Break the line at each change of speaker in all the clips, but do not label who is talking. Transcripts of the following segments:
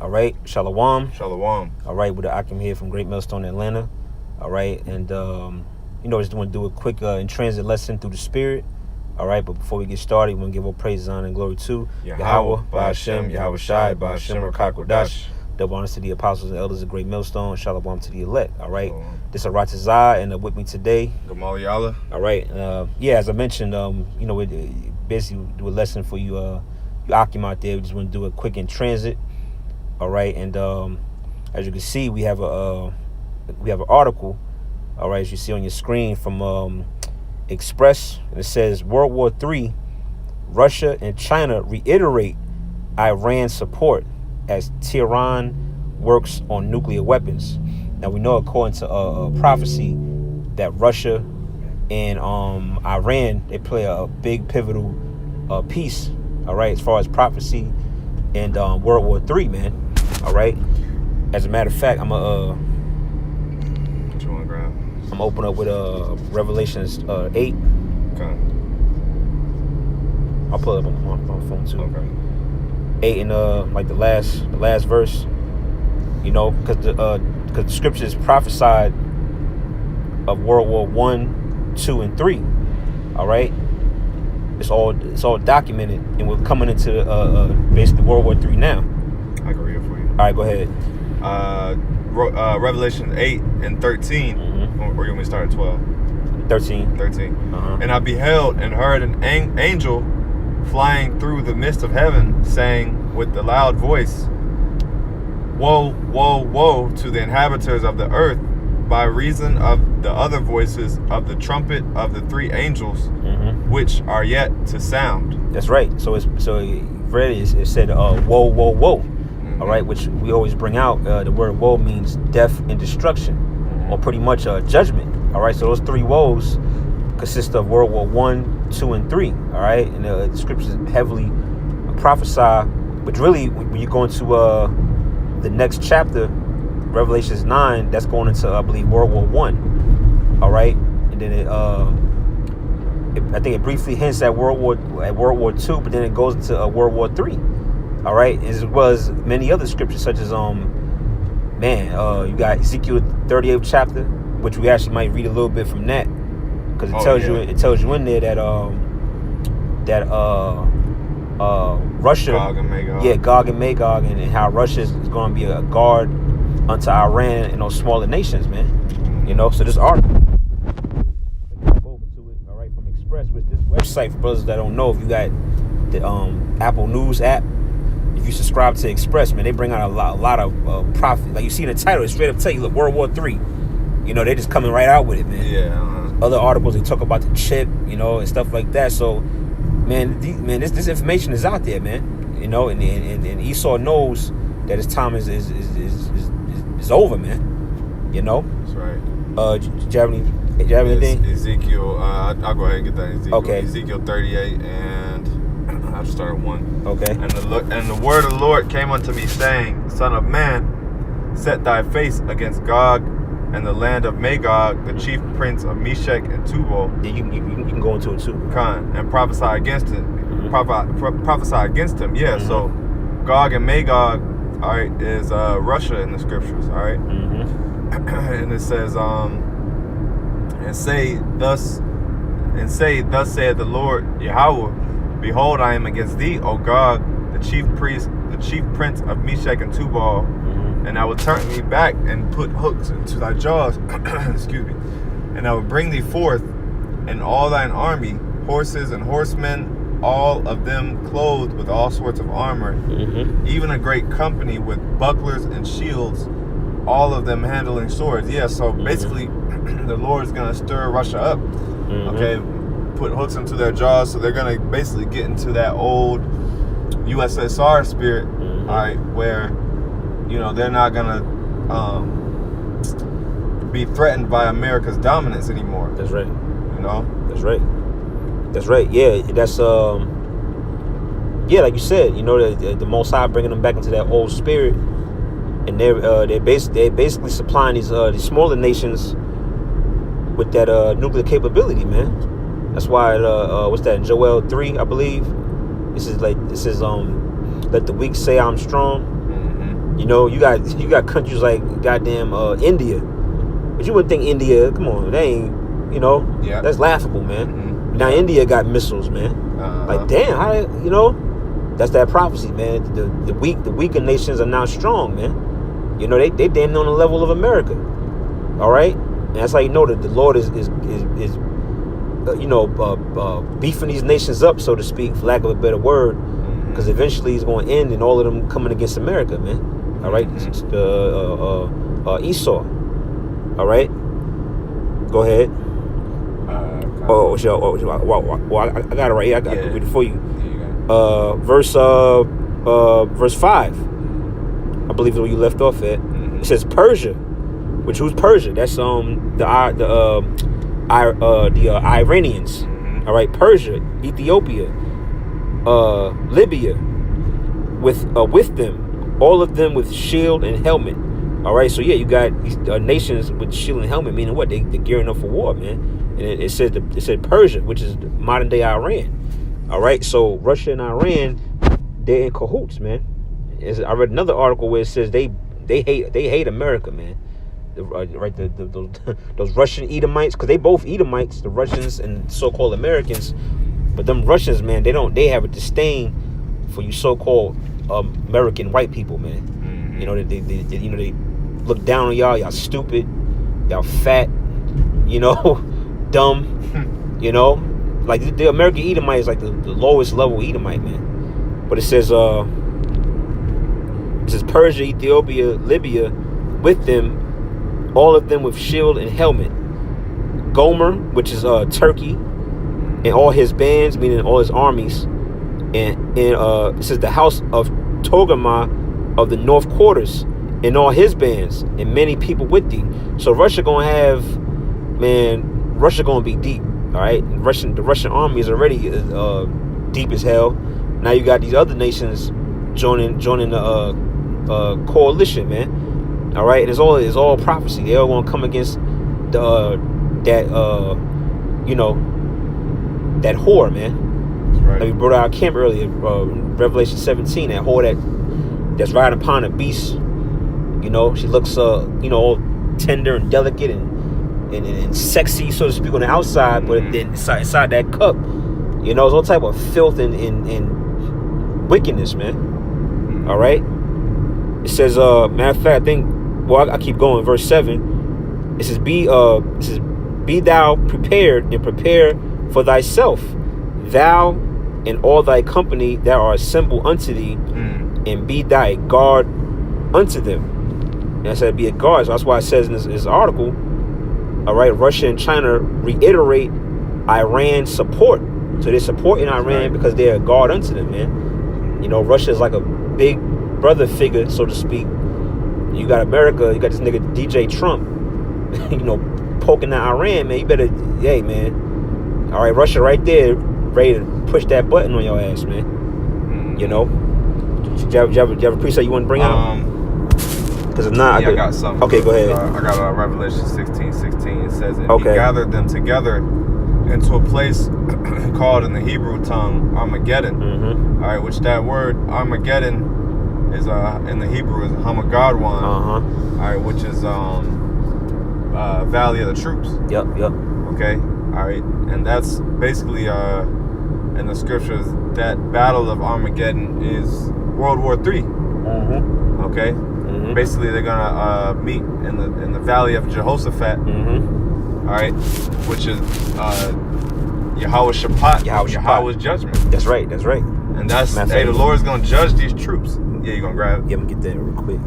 All right, Shalom.
Shalom.
All right, with the Akim here from Great Millstone, Atlanta. All right, and just want to do a quick in transit lesson through the Spirit. All right, but before we get started, we want to give all praise, honor, and glory to
YAHAWAH,
BAHASHAM,
YAHAWASHI, BAHASHAM,
BAHASHAM. Double honors to the apostles and elders of Great Millstone. Shalom to the elect. All right, this is Aratazah, and with me today.
Gamal Yala.
All right, as I mentioned, we basically do a lesson for you, you Akim out there. We just want to do a quick in transit. All right, and as you can see, we have an article. All right, as you see on your screen from Express, and it says World War III, Russia and China reiterate Iran support as Tehran works on nuclear weapons. Now we know, according to prophecy, that Russia and Iran, they play a big pivotal piece. All right, as far as prophecy and World War III, man. All right. As a matter of fact, I'm gonna open up with Revelations 8.
Okay.
I'll pull it up on my phone too.
Okay.
8 and like the last verse. Because the scriptures prophesied of World War 1, 2, and 3. All right. It's all documented, and we're coming into basically World War 3 now.
I can read it for you.
All right, go ahead.
Revelation 8 and 13, or you want me to start at 12?
13.
13.
Uh-huh.
And I beheld and heard an angel flying through the midst of heaven, saying with a loud voice, Woe, woe, woe to the inhabitants of the earth, by reason of the other voices of the trumpet of the three angels, which are yet to sound.
That's right. So it said, woe, woe, woe. All right, which we always bring out. The word woe means death and destruction, or pretty much judgment. All right, so those three woes consist of World War 1, 2, and 3. All right, and the scriptures heavily prophesy, but really when you go into the next chapter, Revelations 9, that's going into I believe World War 1. All right, and then I think it briefly hints at World War 2, but then it goes into World War 3. All right, as well as many other scriptures, such as you got Ezekiel 38th chapter, which we actually might read a little bit from that, because it tells you in there that Russia,
Gog and Magog.
Yeah, Gog and Magog, and how Russia is going to be a guard unto Iran and those smaller nations, man. So this article, go over to it, all right, from Express, with this website, for brothers that don't know, if you got the Apple News app, if you subscribe to Express, man, they bring out a lot of profit. Like you see in the title, it straight up tell you, look, World War III. They just coming right out with it, man.
Yeah.
Other articles, they talk about the chip, and stuff like that. So, this information is out there, man. And Esau knows that his time is over, man.
That's right.
Do you have anything?
Ezekiel. I'll go ahead and get that. Ezekiel.
Okay.
Ezekiel 38 and. I'll just start at 1.
Okay.
And the word of the Lord came unto me, saying, Son of man, set thy face against Gog and the land of Magog, the chief prince of Meshach and Tubal.
Yeah, you can go into it too.
And prophesy against it. Prophesy against him. Yeah. So Gog and Magog, all right, is Russia in the scriptures. All right. And it says, and say thus saith the Lord Yahawah. Behold, I am against thee, O Gog, the chief prince of Meshach and Tubal, and I will turn thee back and put hooks into thy jaws. Excuse me. And I will bring thee forth, and all thine army, horses and horsemen, all of them clothed with all sorts of armor, even a great company with bucklers and shields, all of them handling swords. Yeah. So basically, the Lord is gonna stir Russia up. Okay. Put hooks into their jaws, so they're gonna basically get into that old USSR spirit, all right, where they're not gonna be threatened by America's dominance anymore.
That's right.
That's
right. Yeah, that's like you said, the Most High bringing them back into that old spirit, and they're basically supplying these smaller nations with that nuclear capability, man. That's why what's that, in Joel 3, I believe, it says let the weak say I'm strong. You know, you got countries like goddamn India, but you wouldn't think India. Come on, they ain't. You know, that's laughable, man.
Mm-hmm.
Now India got missiles, man. Like damn, how you know? That's that prophecy, man. The weaker nations are now strong, man. You know, they damn on the level of America. All right, and that's how you know that the Lord is beefing these nations up, so to speak, for lack of a better word, because eventually it's going to end and all of them coming against America, man. All right, Esau. All right, go ahead. I got it right here. I got it read it for you. Verse 5. I believe is where you left off at. It says Persia, which who's Persia? That's the Iranians. All right, Persia, Ethiopia, Libya, with them. All of them with shield and helmet. All right, so yeah, you got these nations with shield and helmet, meaning what? They're gearing up for war, man. And it said Persia, which is modern day Iran. All right, so Russia and Iran, they're in cahoots, man. I read another article where it says they hate America, man. Those Russian Edomites, because they both Edomites, the Russians and so-called Americans. But them Russians, man, they have a disdain for you so-called American white people, man. You know, they look down on y'all stupid, y'all fat, you know, dumb, you know. Like the American Edomite is like the lowest level Edomite, man. But it says Persia, Ethiopia, Libya, with them, all of them with shield and helmet. Gomer, which is Turkey, and all his bands, meaning all his armies, and it says the house of Togarmah of the north quarters, and all his bands, and many people with thee. So Russia gonna be deep. All right, the Russian army is already deep as hell. Now you got these other nations joining the coalition, man. All right, and it's all prophecy. They all want to come against that whore, man. That's right. Like we brought out camp earlier, Revelation 17. That whore that's riding upon a beast. You know, she looks all tender and delicate and sexy, so to speak, on the outside, but then inside that cup, you know, it's all type of filth and wickedness, man. All right. It says, matter of fact, I think. Well, I keep going. Verse 7. It says, "Be thou prepared and prepare for thyself, thou and all thy company that are assembled unto thee, and be thy guard unto them." And I said, "Be a guard." So that's why it says in this article. All right, Russia and China reiterate Iran's support. So they're supporting Iran because they're a guard unto them, man. You know, Russia is like a big brother figure, so to speak. You got America, you got this nigga DJ Trump, you know, poking at Iran, man. You better, hey, man. All right, Russia right there, ready to push that button on your ass, man. You know? Do you have a precept you want to bring out? Because if not,
I got something.
Okay, go ahead.
I got Revelation 16:16. It says, "And he gathered them together into a place called in the Hebrew tongue Armageddon." All right, which that word Armageddon is in the Hebrew is Hamagadwan. All right, which is Valley of the Troops. Yep. Okay. All right, and that's basically in the scriptures that Battle of Armageddon is World War III. Okay. Basically, they're gonna meet in the Valley of Jehoshaphat. All right, which is Yahawah's judgment. That's right. And that's the Lord is gonna judge these troops. Yeah, you gonna grab it?
Yeah, I'm gonna get that real quick.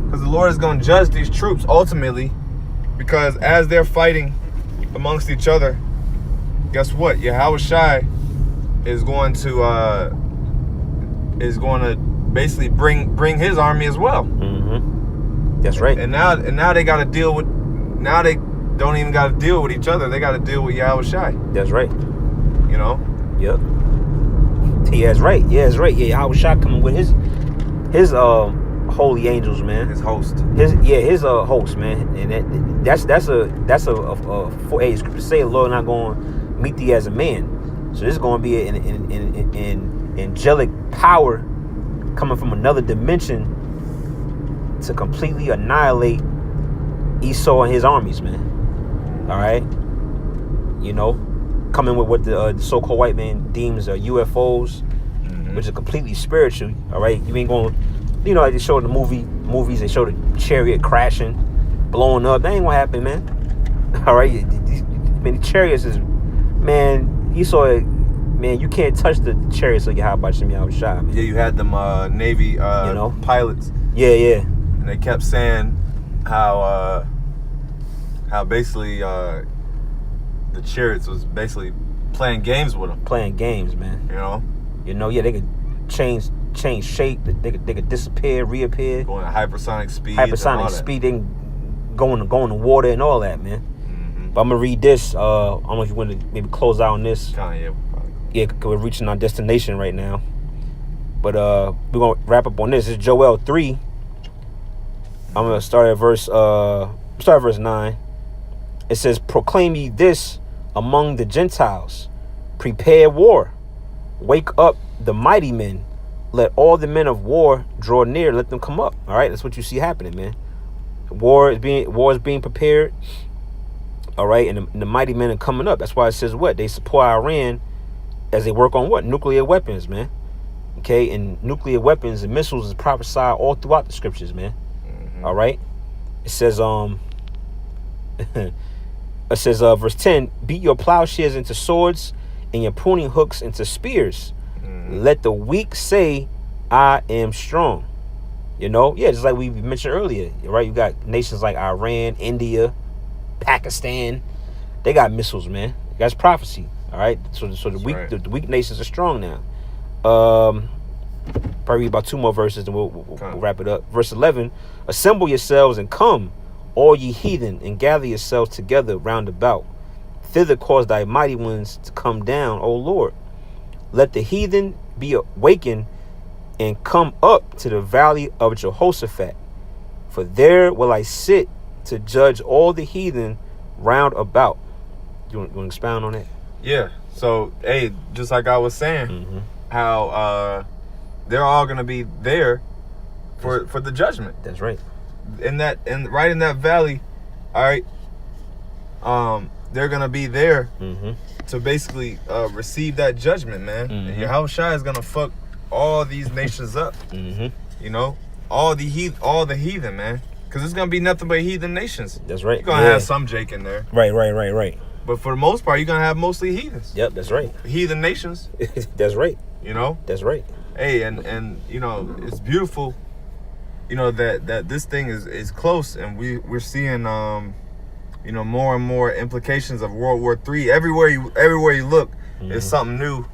Because the Lord is gonna judge these troops ultimately, because as they're fighting amongst each other, guess what? YAHAWASHI is going to basically bring his army as well. That's right. And now they got to deal with. Now they don't even got to deal with each other. They got to deal with YAHAWASHI.
That's right.
You know.
Yep. Yeah, that's right. Yeah, YAHAWASHI coming with his holy angels, man.
His host.
His host, man. And that's a hey, scripture say the Lord not going to meet thee as a man. So this is going to be an angelic power coming from another dimension to completely annihilate Esau and his armies, man. All right, you know, coming with what the so-called white man deems UFOs, which is completely spiritual. All right, you ain't gonna, you know, like they show in the movies, they show the chariot crashing, blowing up. That ain't gonna happen, man. All right, the chariots is, man, Esau, man, you can't touch the chariots of YAHAWASHI, man.
Yeah, you had them Navy
you know,
pilots.
Yeah.
And they kept saying how basically the chariots was basically playing games with them.
Playing games, man.
You know,
yeah, they could change shape. They could disappear, reappear.
Going at hypersonic speed.
Hypersonic speed. They can go in the water and all that, man. But I'm gonna read this. I don't know if you want to maybe close out on this. Yeah, cause we're reaching our destination right now. But we're gonna wrap up on this. It's Joel 3. I'm gonna start at verse 9. It says, "Proclaim ye this among the Gentiles, prepare war, wake up the mighty men, let all the men of war draw near, let them come up." All right, that's what you see happening, man. War is being prepared. All right, and the mighty men are coming up. That's why it says what? They support Iran as they work on what? Nuclear weapons, man. Okay, and nuclear weapons and missiles is prophesied all throughout the scriptures, man. All right, it says verse 10, "Beat your plowshares into swords and your pruning hooks into spears. Let the weak say, I am strong." You know, yeah, just like we mentioned earlier, right? You got nations like Iran, India, Pakistan. They got missiles, man. That's prophecy. All right, so the weak nations are strong now. Probably about 2 more verses, and we'll wrap it up. Verse 11: "Assemble yourselves and come, all ye heathen, and gather yourselves together round about. Thither cause thy mighty ones to come down, O Lord. Let the heathen be awakened and come up to the valley of Jehoshaphat. For there will I sit to judge all the heathen round about." You want to expound on that?
Yeah. So, hey, just like I was saying, how they're all gonna be there for the judgment.
That's right.
Right in that valley, all right. They're gonna be there to basically receive that judgment, man. And YAHAWASHI is gonna fuck all these nations up. You know, all the heathen, man. Because it's gonna be nothing but heathen nations.
That's right.
You're gonna have some Jake in there.
Right.
But for the most part, you're gonna have mostly heathens.
Yep, that's right.
Heathen nations.
That's right.
You know?
That's right.
Hey, and you know, it's beautiful, you know, that this thing is close, and we're seeing you know, more and more implications of World War III. Everywhere you look, there's something new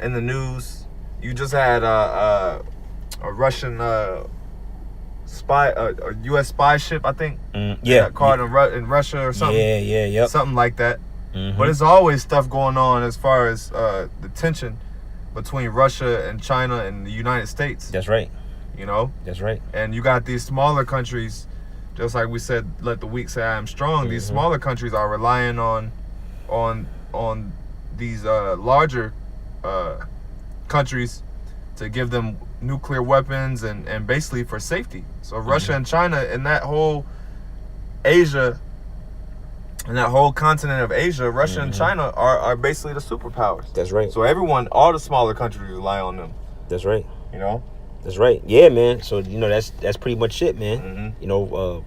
in the news. You just had a Russian spy, a U.S. spy ship, I think. Got caught in Russia or something.
Yeah.
Something like that. But there's always stuff going on as far as the tension between Russia and China and the United States.
That's right.
You know?
That's right.
And you got these smaller countries, just like we said, let the weak say I am strong. These smaller countries are relying on these larger countries to give them nuclear weapons and basically for safety. So Russia and China and that whole Asia, and that whole continent of Asia, Russia and China are basically the superpowers.
That's right.
So all the smaller countries rely on them.
That's right.
You know?
That's right. Yeah, man. So, you know, that's pretty much it, man. You know,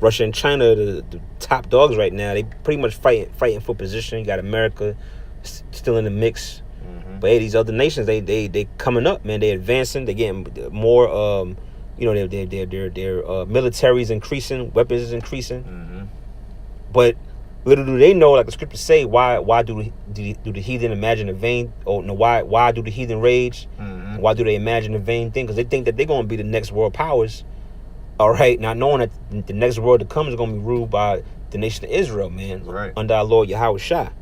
Russia and China, the top dogs right now, they pretty much fighting for position. You got America still in the mix. But hey, these other nations, they coming up, man. They advancing. They getting more. You know, their military is increasing. Weapons is increasing. But little do they know, like the scriptures say, why do the heathen imagine a vain? Or no, why do the heathen rage? Why do they imagine a vain thing? Because they think that they're going to be the next world powers. All right, not knowing that the next world to come is going to be ruled by the nation of Israel, man, under our Lord YAHAWASHI.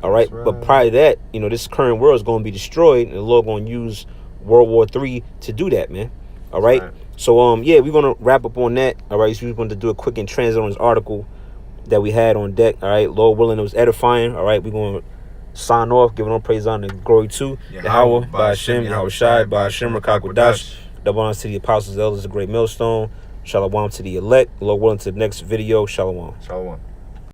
All right, but prior to that, you know, this current world is going to be destroyed, and the Lord going to use World War III to do that, man. All right. So yeah, we're going to wrap up on that. All right, so we're going to do a quick in transit on this article that we had on deck. All right, Lord willing, it was edifying. All right, we're going to sign off, giving all praise, honor, and glory to YAHAWAH, BAHASHAM, YAHAWASHI, BAHASHAM, Rakakwadash. Double honors to the apostles, elders, the great millstone. Shalom to the elect. Lord willing, to the next video. Shalom.
Shalom.